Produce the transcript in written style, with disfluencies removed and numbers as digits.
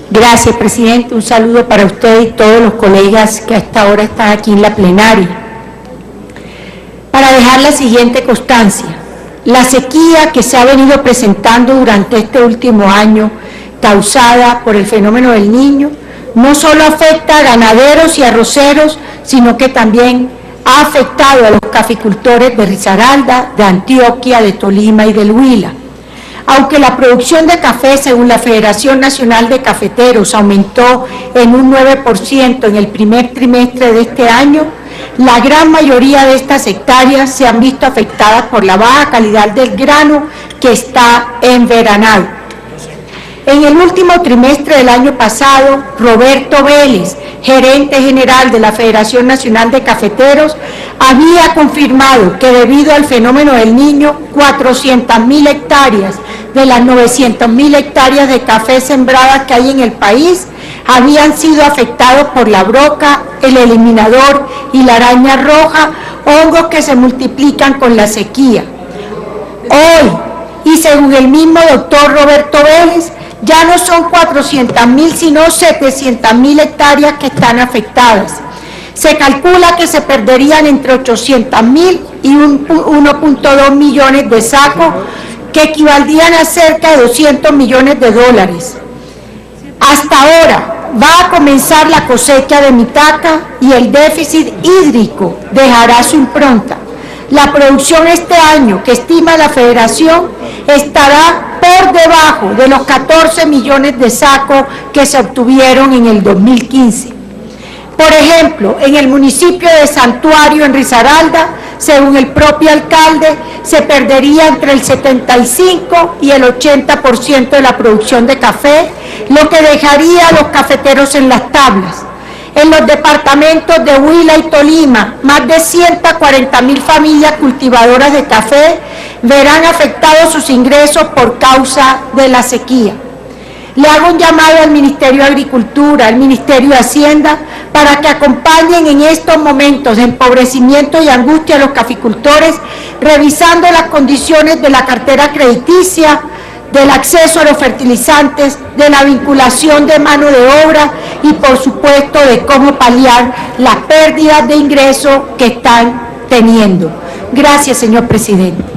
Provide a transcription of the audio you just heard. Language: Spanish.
Gracias, presidente. Un saludo para usted y todos los colegas que a esta hora están aquí en la plenaria. Para dejar la siguiente constancia, la sequía que se ha venido presentando durante este último año, causada por el fenómeno del Niño, no solo afecta a ganaderos y arroceros, sino que también ha afectado a los caficultores de Risaralda, de Antioquia, de Tolima y del Huila. Aunque la producción de café, según la Federación Nacional de Cafeteros, aumentó en un 9% en el primer trimestre de este año, la gran mayoría de estas hectáreas se han visto afectadas por la baja calidad del grano que está enveranado. En el último trimestre del año pasado, Roberto Vélez, gerente general de la Federación Nacional de Cafeteros, había confirmado que debido al fenómeno del Niño, 400.000 hectáreas de las 900.000 hectáreas de café sembradas que hay en el país habían sido afectados por la broca, el eliminador y la araña roja, hongos que se multiplican con la sequía. Hoy, y según el mismo doctor Roberto Vélez, ya no son 400.000, sino 700.000 hectáreas que están afectadas. Se calcula que se perderían entre 800.000 y 1.2 millones de sacos, que equivaldrían a cerca de 200 millones de dólares. Hasta ahora va a comenzar la cosecha de Mitaca y el déficit hídrico dejará su impronta. La producción este año, que estima la Federación, estará por debajo de los 14 millones de sacos que se obtuvieron en el 2015. Por ejemplo, en el municipio de Santuario, en Risaralda, según el propio alcalde, se perdería entre el 75 y el 80% de la producción de café, lo que dejaría a los cafeteros en las tablas. En los departamentos de Huila y Tolima, más de 140.000 familias cultivadoras de café verán afectados sus ingresos por causa de la sequía. Le hago un llamado al Ministerio de Agricultura, al Ministerio de Hacienda, para que acompañen en estos momentos de empobrecimiento y angustia a los caficultores, revisando las condiciones de la cartera crediticia, del acceso a los fertilizantes, de la vinculación de mano de obra y, por supuesto, de cómo paliar las pérdidas de ingresos que están teniendo. Gracias, señor presidente.